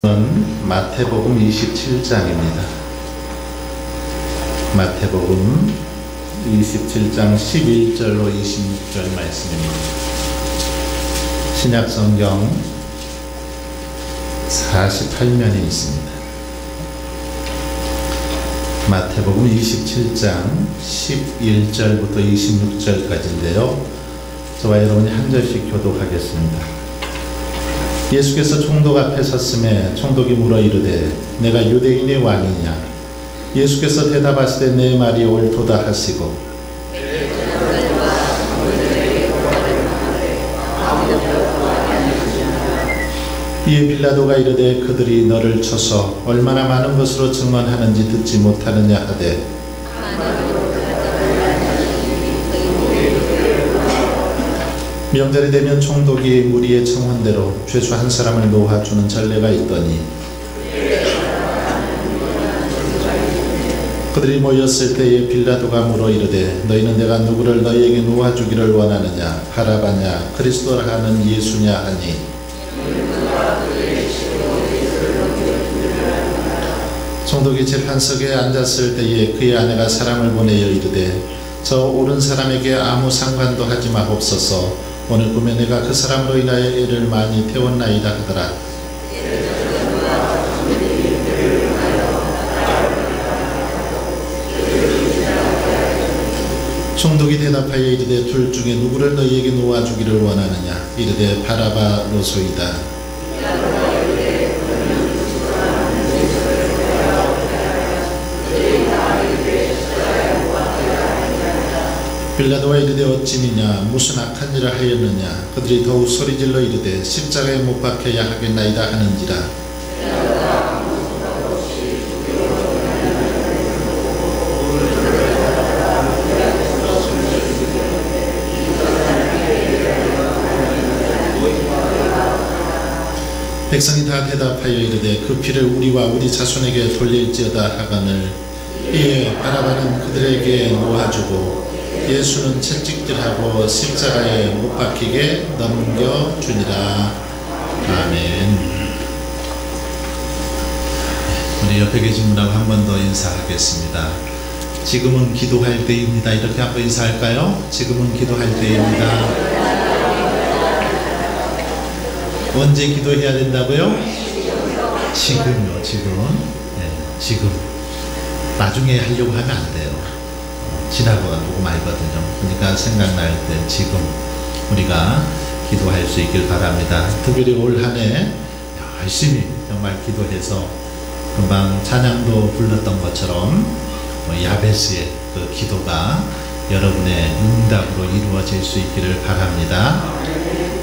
마태복음 27장입니다. 마태복음 27장 11절로 26절 말씀입니다. 신약성경 48면이 있습니다. 마태복음 27장 11절부터 26절까지인데요. 저와 여러분이 한 절씩 교독하겠습니다. 예수께서 총독 앞에 섰음에 총독이 물어 이르되 내가 유대인의 왕이냐? 예수께서 대답하시되 내 말이 옳도다 하시고 이에 빌라도가 이르되 그들이 너를 쳐서 얼마나 많은 것으로 증언하는지 듣지 못하느냐 하되 명절이 되면 총독이 무리의 청혼대로 죄수 한 사람을 놓아주는 전례가 있더니 그들이 모였을 때에 빌라도가 물어 이르되 너희는 내가 누구를 너희에게 놓아주기를 원하느냐? 바라바냐? 그리스도라 하는 예수냐 하니 총독이 재판석에 앉았을 때에 그의 아내가 사람을 보내어 이르되 저 옳은 사람에게 아무 상관도 하지 마옵소서. 오늘 꿈에 내가 그 사람으로 인하여 애를 많이 태웠나이다 하더라. 총독이 대답하여 이르되 둘 중에 누구를 너희에게 놓아주기를 원하느냐? 이르되 바라바로소이다. 빌라도가 이르되 어찌니냐? 무슨 악한 일을 하였느냐? 그들이 더욱 소리질러 이르되 십자가에 못 박혀야 하겠나이다 하는지라. 백성이 다 대답하여 이르되 그 피를 우리와 우리 자손에게 돌릴지어다 하거늘 이에 바라바는 그들에게 놓아주고 예수는 채찍질하고 십자가에 못 박히게 넘겨주니라. 아멘. 우리 옆에 계신 분하고 한 번 더 인사하겠습니다. 지금은 기도할 때입니다. 이렇게 한번 인사할까요? 지금은 기도할 때입니다. 언제 기도해야 된다고요? 지금요. 네, 지금. 나중에 하려고 하면 안 돼요. 지나고 가고 말거든요. 그러니까 생각날 때 지금 우리가 기도할 수 있길 바랍니다. 특별히 올 한 해 열심히 정말 기도해서 금방 찬양도 불렀던 것처럼 야베스의 그 기도가 여러분의 응답으로 이루어질 수 있기를 바랍니다.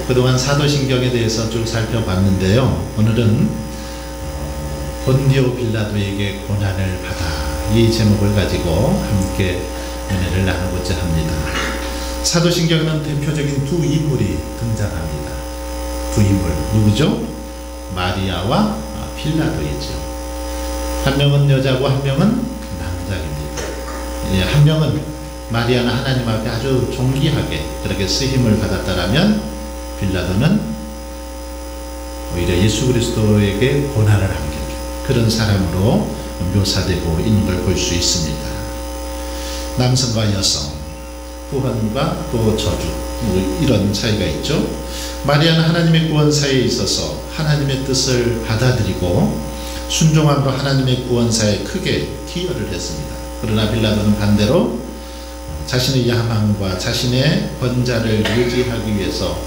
그동안 사도신경에 대해서 쭉 살펴봤는데요. 오늘은 본디오 빌라도에게 고난을 받아 이 제목을 가지고 함께 은혜를 나누고자 합니다. 사도신경에는 대표적인 두 인물이 등장합니다. 두 인물 누구죠? 마리아와 빌라도이죠. 한 명은 여자고 한 명은 남자입니다. 한 명은 마리아는 하나님 앞에 아주 존귀하게 그렇게 쓰임을 받았다라면 빌라도는 오히려 예수 그리스도에게 고난을 안긴 그런 사람으로 묘사되고 있는 걸 볼 수 있습니다. 남성과 여성, 구원과 또 저주 이런 차이가 있죠. 마리아는 하나님의 구원사에 있어서 하나님의 뜻을 받아들이고 순종함으로 하나님의 구원사에 크게 기여를 했습니다. 그러나 빌라도는 반대로 자신의 야망과 자신의 권자를 유지하기 위해서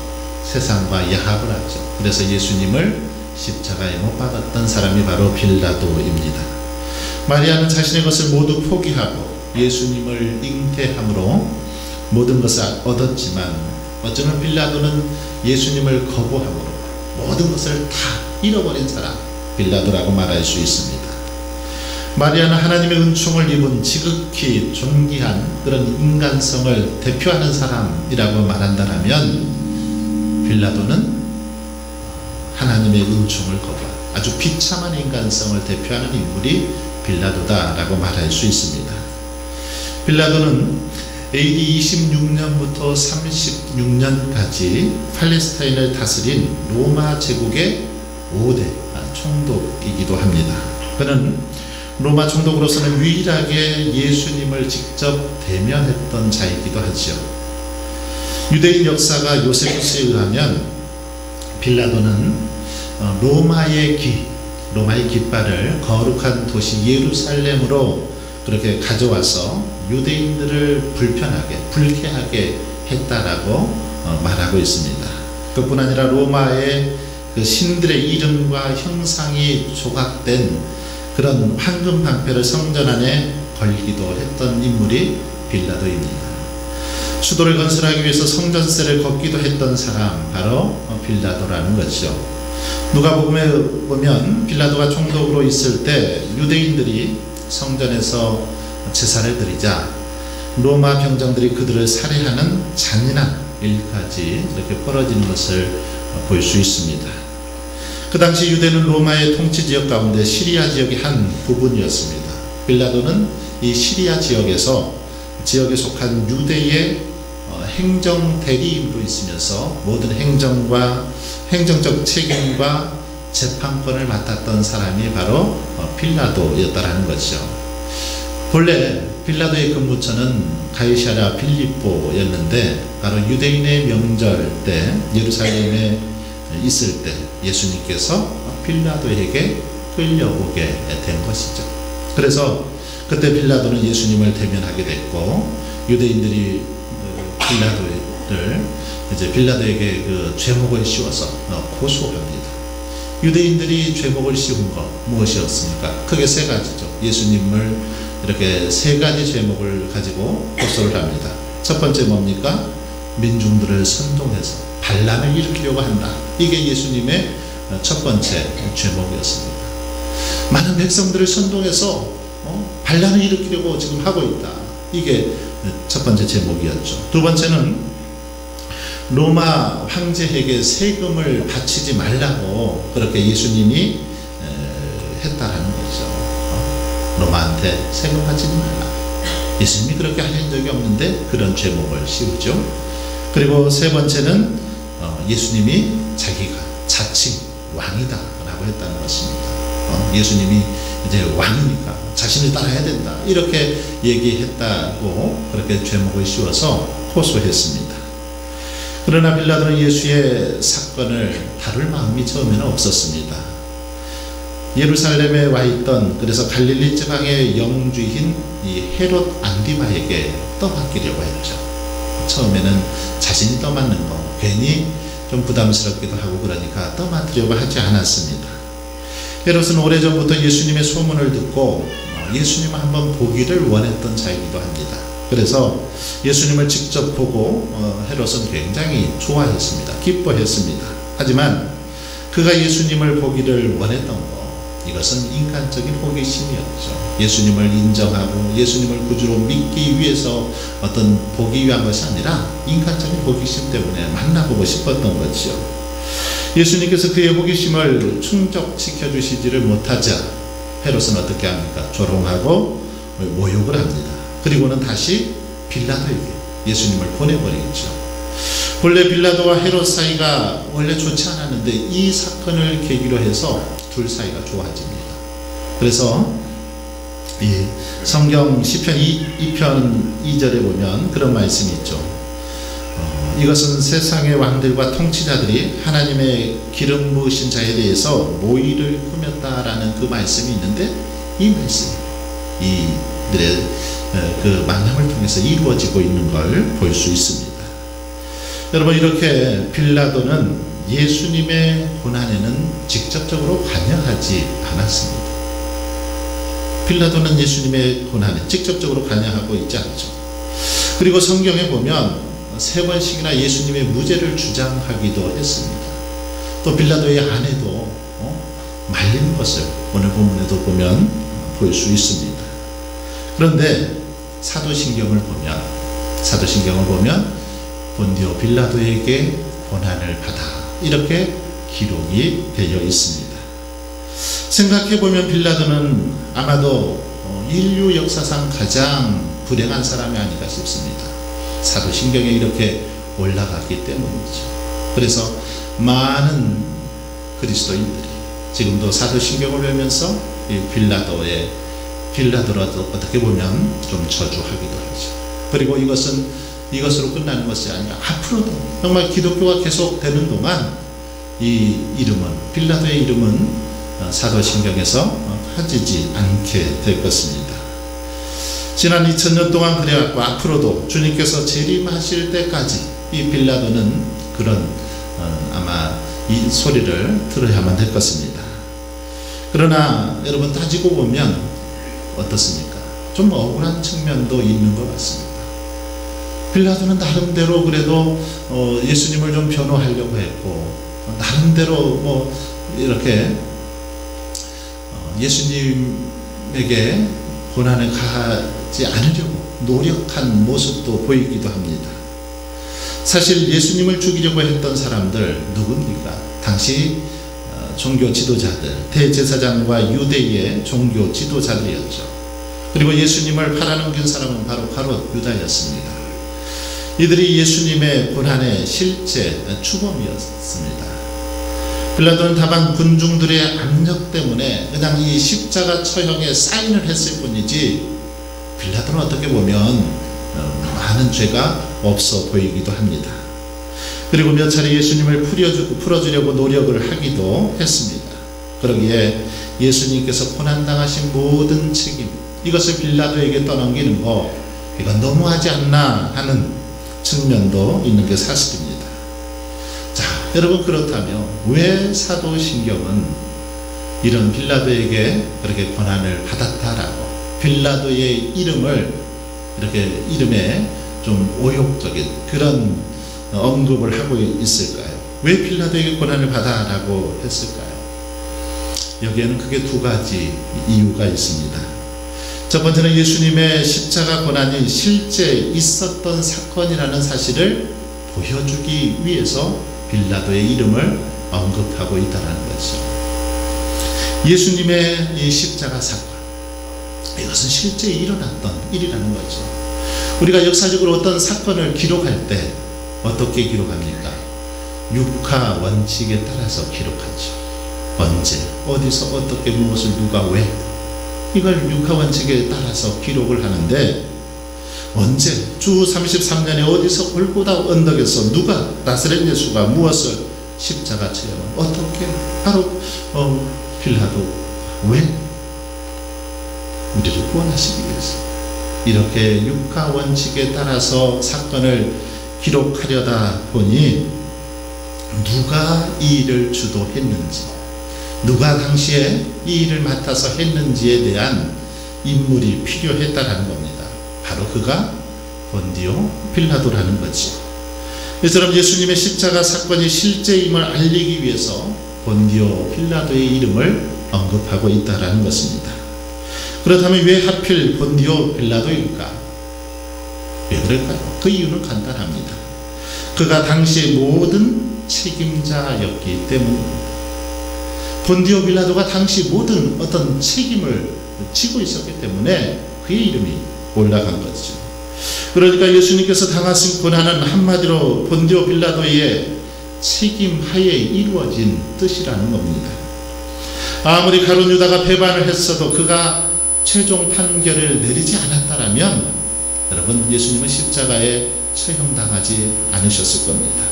세상과 야합을 하죠. 그래서 예수님을 십자가에 못 박았던 사람이 바로 빌라도입니다. 마리아는 자신의 것을 모두 포기하고 예수님을 잉태함으로 모든 것을 얻었지만 어쩌면 빌라도는 예수님을 거부함으로 모든 것을 다 잃어버린 사람 빌라도라고 말할 수 있습니다. 마리아는 하나님의 은총을 입은 지극히 존귀한 그런 인간성을 대표하는 사람이라고 말한다면 빌라도는 하나님의 은총을 거부한 아주 비참한 인간성을 대표하는 인물이 빌라도다라고 말할 수 있습니다. 빌라도는 AD 26년부터 36년까지 팔레스타인을 다스린 로마 제국의 5대 총독이기도 합니다. 그는 로마 총독으로서는 유일하게 예수님을 직접 대면했던 자이기도 하죠. 유대인 역사가 요세푸스에 의하면 빌라도는 로마의 깃발을 거룩한 도시 예루살렘으로 그렇게 가져와서 유대인들을 불쾌하게 했다라고 말하고 있습니다. 그뿐 아니라 로마의 그 신들의 이름과 형상이 조각된 그런 황금 방패를 성전 안에 걸기도 했던 인물이 빌라도입니다. 수도를 건설하기 위해서 성전세를 걷기도 했던 사람, 바로 빌라도라는 것이죠. 누가복음에 보면 빌라도가 총독으로 있을 때 유대인들이 성전에서 제사를 드리자 로마 병정들이 그들을 살해하는 잔인한 일까지 이렇게 벌어지는 것을 볼 수 있습니다. 그 당시 유대는 로마의 통치 지역 가운데 시리아 지역의 한 부분이었습니다. 빌라도는 이 시리아 지역에 속한 유대의 행정 대리인으로 있으면서 모든 행정적 책임과 재판권을 맡았던 사람이 바로 빌라도였다라는 것이죠. 본래 빌라도의 근무처는 가이사랴 빌립보였는데 바로 유대인의 명절 때 예루살렘에 있을 때 예수님께서 빌라도에게 끌려오게 된 것이죠. 그래서 그때 빌라도는 예수님을 대면하게 됐고 유대인들이 빌라도에게 그 죄목을 씌워서 고소합니다. 유대인들이 죄목을 씌운 것 무엇이었습니까? 크게 세 가지죠. 예수님을 이렇게 세 가지 죄목을 가지고 고소를 합니다. 첫 번째 뭡니까? 민중들을 선동해서 반란을 일으키려고 한다. 이게 예수님의 첫 번째 죄목이었습니다. 많은 백성들을 선동해서 반란을 일으키려고 지금 하고 있다. 이게 첫 번째 제목이었죠. 두 번째는 로마 황제에게 세금을 바치지 말라고 그렇게 예수님이 했다라는 거죠. 로마한테 세금 바치지 말라. 예수님이 그렇게 하신 적이 없는데 그런 제목을 씌우죠. 그리고 세 번째는 예수님이 자기가 자칭 왕이다 라고 했다는 것입니다. 예수님이 이제 왕이니까 자신을 따라야 된다 이렇게 얘기했다고 그렇게 제목을 씌워서 호소했습니다. 그러나 빌라도는 예수의 사건을 다룰 마음이 처음에는 없었습니다. 예루살렘에 와 있던 그래서 갈릴리 지방의 영주인 이 헤롯 안디바에게 떠맡기려고 했죠. 처음에는 자신이 떠맡는 거 괜히 좀 부담스럽기도 하고 그러니까 떠맡으려고 하지 않았습니다. 헤롯은 오래전부터 예수님의 소문을 듣고 예수님을 한번 보기를 원했던 자이기도 합니다. 그래서 예수님을 직접 보고 헤롯은 굉장히 좋아했습니다. 기뻐했습니다. 하지만 그가 예수님을 보기를 원했던 것, 이것은 인간적인 호기심이었죠. 예수님을 인정하고 예수님을 구주로 믿기 위해서 보기 위한 것이 아니라 인간적인 호기심 때문에 만나보고 싶었던 것이죠. 예수님께서 그의 호기심을 충족시켜 주시지를 못하자 헤롯은 어떻게 합니까? 조롱하고 모욕을 합니다. 그리고는 다시 빌라도에게 예수님을 보내버리겠죠. 본래 빌라도와 헤롯 사이가 원래 좋지 않았는데 이 사건을 계기로 해서 둘 사이가 좋아집니다. 그래서 이 성경 시편 2편 2절에 보면 그런 말씀이 있죠. 이것은 세상의 왕들과 통치자들이 하나님의 기름 부으신 자에 대해서 모의를 꾸몄다라는 그 말씀이 있는데 이 말씀이 이들의 그 만남을 통해서 이루어지고 있는 걸 볼 수 있습니다. 여러분, 이렇게 빌라도는 예수님의 고난에는 직접적으로 관여하지 않았습니다. 빌라도는 예수님의 고난에 직접적으로 관여하고 있지 않죠. 그리고 성경에 보면 3번씩이나 예수님의 무죄를 주장하기도 했습니다. 또 빌라도의 아내도 말리는 것을 오늘 본문에도 보면 볼 수 있습니다. 그런데 사도신경을 보면 본디오 빌라도에게 고난을 받아 이렇게 기록이 되어 있습니다. 생각해보면 빌라도는 아마도 인류 역사상 가장 불행한 사람이 아닌가 싶습니다. 사도신경에 이렇게 올라갔기 때문이죠. 그래서 많은 그리스도인들이 지금도 사도신경을 배우면서 이 빌라도를 어떻게 보면 좀 저주하기도 하죠. 그리고 이것으로 끝나는 것이 아니라 앞으로도 정말 기독교가 계속되는 동안 이 이름은, 빌라도의 이름은 사도신경에서 빠지지 않게 될 것입니다. 지난 2000년 동안 그래왔고 앞으로도 주님께서 재림하실 때까지 이 빌라도는 그런 아마 이 소리를 들어야만 될 것입니다. 그러나 여러분 따지고 보면 어떻습니까? 좀 억울한 측면도 있는 것 같습니다. 빌라도는 나름대로 그래도 예수님을 좀 변호하려고 했고, 나름대로 이렇게 예수님에게 고난을 가하지 않으려고 노력한 모습도 보이기도 합니다. 사실 예수님을 죽이려고 했던 사람들 누굽니까? 당시 종교 지도자들, 대제사장과 유대의 종교 지도자들이었죠. 그리고 예수님을 팔아넘긴 사람은 바로 유다였습니다. 이들이 예수님의 고난의 실제 주범이었습니다. 빌라도는 다만 군중들의 압력 때문에 그냥 이 십자가 처형에 사인을 했을 뿐이지, 빌라도는 어떻게 보면 많은 죄가 없어 보이기도 합니다. 그리고 몇 차례 예수님을 풀어주려고 노력을 하기도 했습니다. 그러기에 예수님께서 고난당하신 모든 책임, 이것을 빌라도에게 떠넘기는 거, 이건 너무하지 않나 하는 측면도 있는 게 사실입니다. 자, 여러분, 그렇다면 왜 사도신경은 이런 빌라도에게 그렇게 고난을 받았다라고 빌라도의 이름을 이렇게 이름에 좀 오욕적인 그런 언급을 하고 있을까요? 왜 빌라도에게 고난을 받아라고 했을까요? 여기에는 크게 두 가지 이유가 있습니다. 첫 번째는 예수님의 십자가 고난이 실제 있었던 사건이라는 사실을 보여주기 위해서 빌라도의 이름을 언급하고 있다는 거죠. 예수님의 이 십자가 사건, 이것은 실제 일어났던 일이라는 거죠. 우리가 역사적으로 어떤 사건을 기록할 때 어떻게 기록합니까? 육하 원칙에 따라서 기록하죠. 언제, 어디서, 어떻게, 무엇을, 누가, 왜, 이걸 육하 원칙에 따라서 기록을 하는데, 언제, 주 33년에 어디서 골고다 언덕에서 누가, 나사렛 예수가 무엇을 십자가 처형을 어떻게, 바로 빌라도, 왜? 우리를 구원하시기 위해서 이렇게 육하 원칙에 따라서 사건을 기록하려다 보니 누가 이 일을 주도했는지, 누가 당시에 이 일을 맡아서 했는지에 대한 인물이 필요했다라는 겁니다. 바로 그가 본디오 빌라도라는 거죠. 이처럼 예수님의 십자가 사건이 실제임을 알리기 위해서 본디오 빌라도의 이름을 언급하고 있다라는 것입니다. 그렇다면 왜 하필 본디오 빌라도일까? 왜 그럴까요? 그 이유는 간단합니다. 그가 당시의 모든 책임자였기 때문입니다. 본디오 빌라도가 당시 모든 어떤 책임을 지고 있었기 때문에 그의 이름이 올라간 거죠. 그러니까 예수님께서 당하신 고난은 한마디로 본디오 빌라도의 책임하에 이루어진 뜻이라는 겁니다. 아무리 가룟 유다가 배반을 했어도 그가 최종 판결을 내리지 않았다라면 여러분, 예수님은 십자가에 처형당하지 않으셨을 겁니다.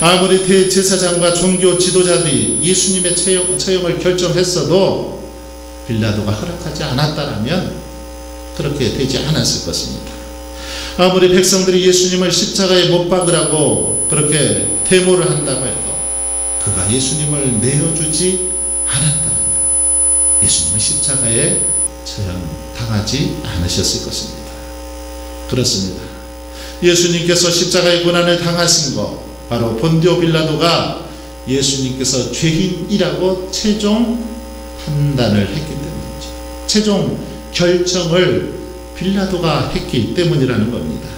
아무리 대제사장과 종교 지도자들이 예수님의 처형을 결정했어도 빌라도가 허락하지 않았다라면 그렇게 되지 않았을 것입니다. 아무리 백성들이 예수님을 십자가에 못 박으라고 그렇게 데모를 한다고 해도 그가 예수님을 내어주지 않았다면 예수님은 십자가에 처형당하지 않으셨을 것입니다. 그렇습니다. 예수님께서 십자가의 고난을 당하신 것, 바로 본디오 빌라도가 예수님께서 죄인이라고 최종 판단을 했기 때문이죠. 최종 결정을 빌라도가 했기 때문이라는 겁니다.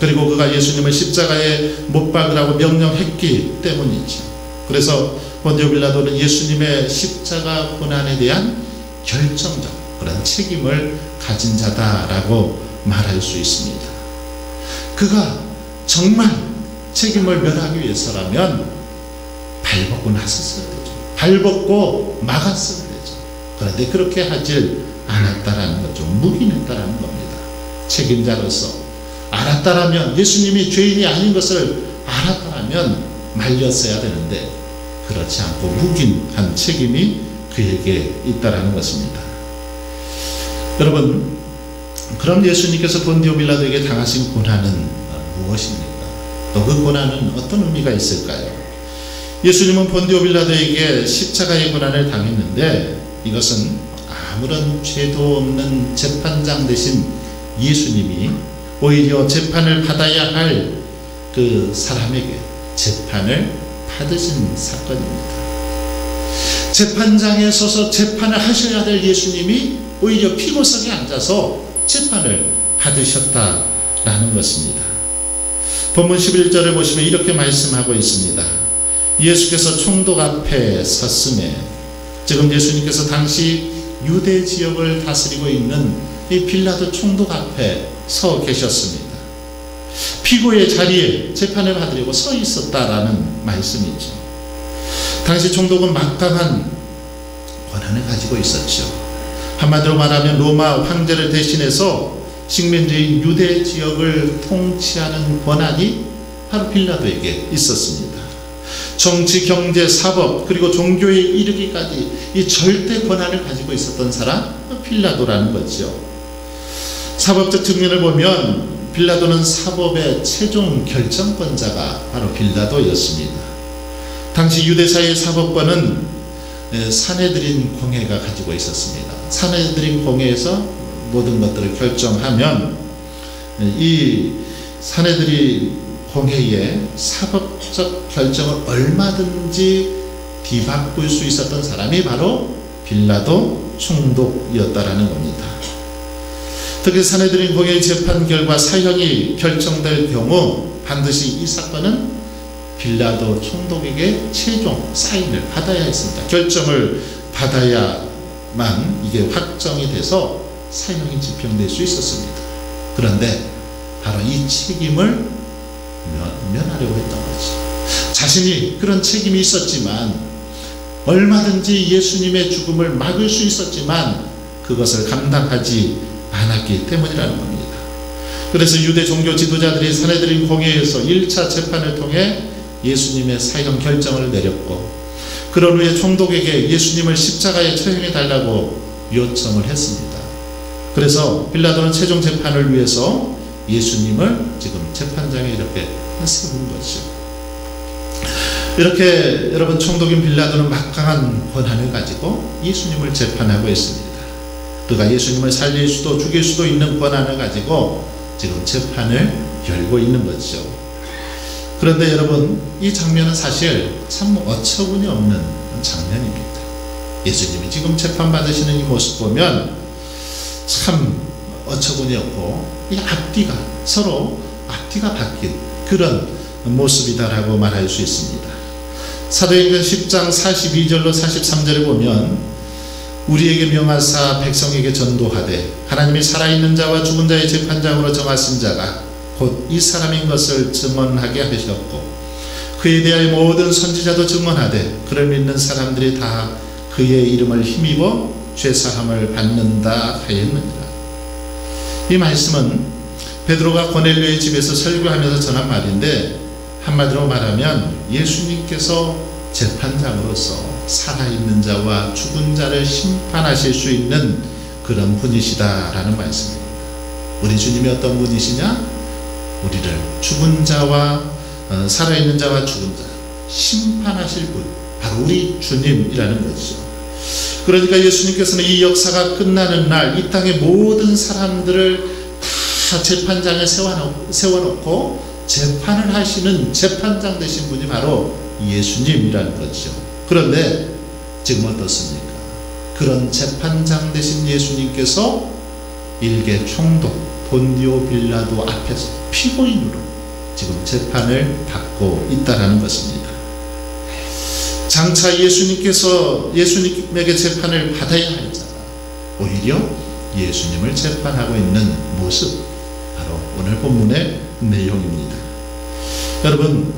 그리고 그가 예수님을 십자가에 못 박으라고 명령했기 때문이죠. 그래서 본디오 빌라도는 예수님의 십자가 고난에 대한 결정적 그런 책임을 가진 자다라고 말할 수 있습니다. 그가 정말 책임을 면하기 위해서라면 발벗고 나섰어야 되죠. 발벗고 막았어야 되죠. 그런데 그렇게 하질 않았다라는 거죠. 묵인했다라는 겁니다. 책임자로서 알았다라면, 예수님이 죄인이 아닌 것을 알았다라면 말렸어야 되는데 그렇지 않고 묵인한 책임이 그에게 있다라는 것입니다. 여러분, 그럼 예수님께서 본디오 빌라도에게 당하신 고난은 무엇입니까? 또 그 고난은 어떤 의미가 있을까요? 예수님은 본디오 빌라도에게 십자가의 고난을 당했는데 이것은 아무런 죄도 없는 재판장 되신 예수님이 오히려 재판을 받아야 할 그 사람에게 재판을 받으신 사건입니다. 재판장에 서서 재판을 하셔야 될 예수님이 오히려 피고석에 앉아서 재판을 받으셨다라는 것입니다. 본문 11절을 보시면 이렇게 말씀하고 있습니다. 예수께서 총독 앞에 섰음에, 지금 예수님께서 당시 유대 지역을 다스리고 있는 이 빌라도 총독 앞에 서 계셨습니다. 피고의 자리에 재판을 받으려고 서 있었다라는 말씀이죠. 당시 총독은 막강한 권한을 가지고 있었죠. 한마디로 말하면 로마 황제를 대신해서 식민지인 유대 지역을 통치하는 권한이 바로 빌라도에게 있었습니다. 정치, 경제, 사법, 그리고 종교에 이르기까지 이 절대 권한을 가지고 있었던 사람, 빌라도라는 거죠. 사법적 측면을 보면 빌라도는 사법의 최종 결정권자가 바로 빌라도였습니다. 당시 유대사의 사법권은 사내들인 공회가 가지고 있었습니다. 사내들인 공회에서 모든 것들을 결정하면 이 사내들이 공회에 사법적 결정을 얼마든지 뒤바꿀 수 있었던 사람이 바로 빌라도 총독이었다라는 겁니다. 특히 사내들인 공회의 재판 결과 사형이 결정될 경우 반드시 이 사건은 빌라도 총독에게 최종 사인을 받아야 했습니다. 결정을 받아야만 이게 확정이 돼서 사형이 집행될 수 있었습니다. 그런데 바로 이 책임을 면하려고 했던 거지. 자신이 그런 책임이 있었지만, 얼마든지 예수님의 죽음을 막을 수 있었지만 그것을 감당하지 않았기 때문이라는 겁니다. 그래서 유대 종교 지도자들이 사내들인 공회에서 1차 재판을 통해 예수님의 사형 결정을 내렸고, 그런 후에 총독에게 예수님을 십자가에 처형해 달라고 요청을 했습니다. 그래서 빌라도는 최종 재판을 위해서 예수님을 지금 재판장에 이렇게 세운 거죠. 이렇게 여러분, 총독인 빌라도는 막강한 권한을 가지고 예수님을 재판하고 있습니다. 그가 예수님을 살릴 수도 죽일 수도 있는 권한을 가지고 지금 재판을 열고 있는 거죠. 그런데 여러분, 이 장면은 사실 참 어처구니 없는 장면입니다. 예수님이 지금 재판받으시는 이 모습 보면 참 어처구니 없고, 이 앞뒤가 서로 앞뒤가 바뀐 그런 모습이다라고 말할 수 있습니다. 사도행전 10장 42절로 43절을 보면, 우리에게 명하사 백성에게 전도하되 하나님이 살아있는 자와 죽은 자의 재판장으로 정하신 자가 곧 이 사람인 것을 증언하게 하셨고, 그에 대하여 모든 선지자도 증언하되 그를 믿는 사람들이 다 그의 이름을 힘입어 죄사함을 받는다 하였느니라. 이 말씀은 베드로가 고넬료의 집에서 설교하면서 전한 말인데, 한마디로 말하면 예수님께서 재판장으로서 살아있는 자와 죽은 자를 심판하실 수 있는 그런 분이시다라는 말씀입니다. 우리 주님이 어떤 분이시냐? 우리를 죽은 자와 살아있는 자와 죽은 자 심판하실 분, 바로 우리 주님이라는 것이죠. 그러니까 예수님께서는 이 역사가 끝나는 날 이 땅의 모든 사람들을 다 재판장에 세워놓고 재판을 하시는 재판장 되신 분이 바로 예수님이라는 거죠. 그런데 지금 어떻습니까? 그런 재판장 되신 예수님께서 일개 총독 본디오 빌라도 앞에서 피고인으로 지금 재판을 받고 있다라는 것입니다. 장차 예수님에게 재판을 받아야 할 자가 오히려 예수님을 재판하고 있는 모습, 바로 오늘 본문의 내용입니다. 여러분,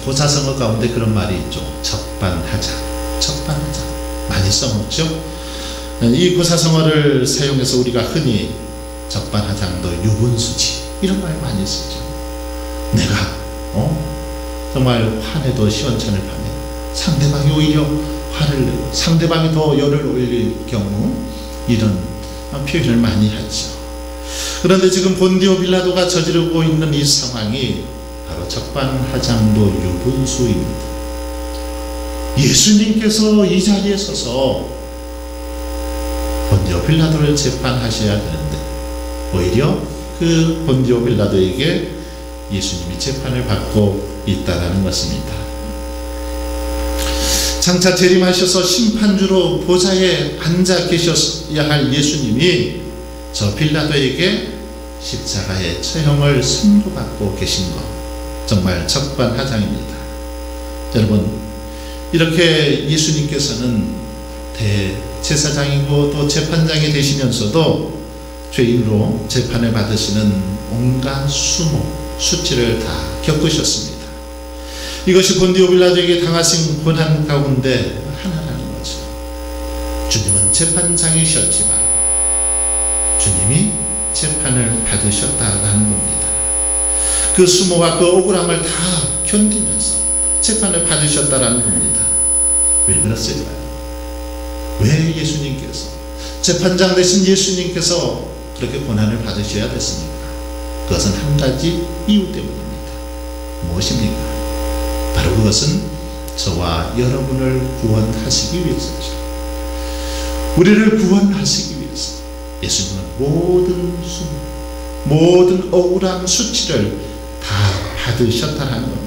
고사성어 가운데 그런 말이 있죠. 적반하장. 적반하장 많이 써먹죠. 이 구사성어를 사용해서 우리가 흔히 적반하장도 유분수지 이런 말 많이 쓰죠. 내가 정말 화내도 시원찮을 판에 상대방이 오히려 화를 내고 상대방이 더 열을 올릴 경우 이런 표현을 많이 하죠. 그런데 지금 본디오 빌라도가 저지르고 있는 이 상황이 바로 적반하장도 유분수입니다. 예수님께서 이 자리에 서서 본디오 빌라도를 재판하셔야 되는데 오히려 그 본디오 빌라도에게 예수님이 재판을 받고 있다는 것입니다. 장차 재림하셔서 심판주로 보좌에 앉아 계셨어야 할 예수님이 저 빌라도에게 십자가의 처형을 선고받고 계신 것 정말 적반하장입니다. 여러분, 이렇게 예수님께서는 대제사장이고 또 재판장이 되시면서도 죄인으로 재판을 받으시는 온갖 수모, 수치를 다 겪으셨습니다. 이것이 본디오 빌라도에게 당하신 고난 가운데 하나라는 거죠. 주님은 재판장이셨지만 주님이 재판을 받으셨다라는 겁니다. 그 수모와 그 억울함을 다 견디면서 재판을 받으셨다라는 겁니다. 왜 그랬을까요? 왜 예수님께서 재판장 되신 예수님께서 그렇게 고난을 받으셔야 됐습니까? 그것은 한 가지 이유 때문입니다. 무엇입니까? 바로 그것은 저와 여러분을 구원하시기 위해서죠. 우리를 구원하시기 위해서 예수님은 모든 수모, 모든 억울한 수치를 다 받으셨다는 겁니다.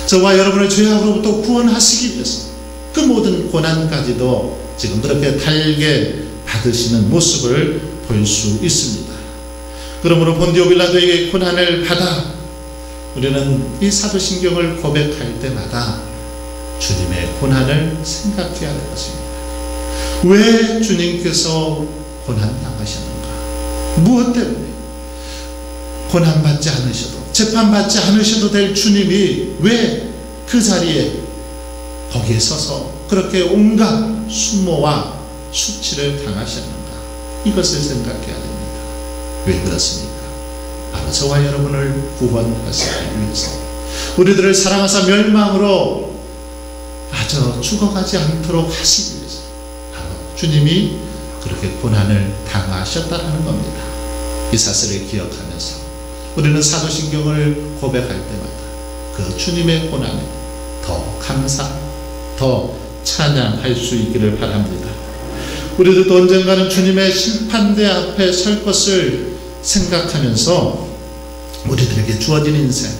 저와 여러분을 죄악으로부터 구원하시기 위해서 그 모든 고난까지도 지금 그렇게 달게 받으시는 모습을 볼 수 있습니다. 그러므로 본디오 빌라도에게 고난을 받아 우리는 이 사도신경을 고백할 때마다 주님의 고난을 생각해야 할 것입니다. 왜 주님께서 고난당하셨는가? 무엇 때문에? 고난받지 않으셔도 재판받지 않으셔도 될 주님이 왜 그 자리에 거기에 서서 그렇게 온갖 수모와 수치를 당하셨는가? 이것을 생각해야 됩니다. 왜 그렇습니까? 바로 저와 여러분을 구원하시기 위해서, 우리들을 사랑하사 멸망으로 마저 죽어가지 않도록 하시기 위해서 바로 주님이 그렇게 고난을 당하셨다는 겁니다. 이 사실을 기억하면서 우리는 사도신경을 고백할 때마다 그 주님의 고난에 더 감사, 더 찬양할 수 있기를 바랍니다. 우리들도 언젠가는 주님의 심판대 앞에 설 것을 생각하면서 우리들에게 주어진 인생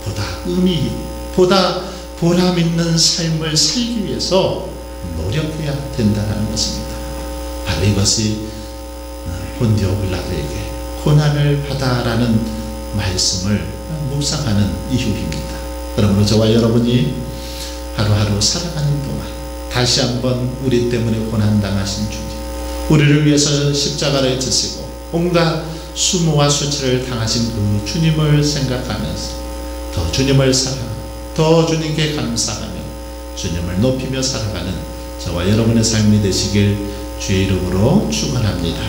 보다 의미, 보다 보람 있는 삶을 살기 위해서 노력해야 된다는 것입니다. 바로 이것이 본디오 빌라도에게 고난을 받아라는 말씀을 묵상하는 이유입니다. 그러므로 저와 여러분이 하루하루 살아가는 동안 다시 한번 우리 때문에 고난당하신 주님, 우리를 위해서 십자가를 지시고 온갖 수모와 수치를 당하신 그 주님을 생각하면서 더 주님을 사랑하고 더 주님께 감사하며 주님을 높이며 살아가는 저와 여러분의 삶이 되시길 주의 이름으로 축원합니다.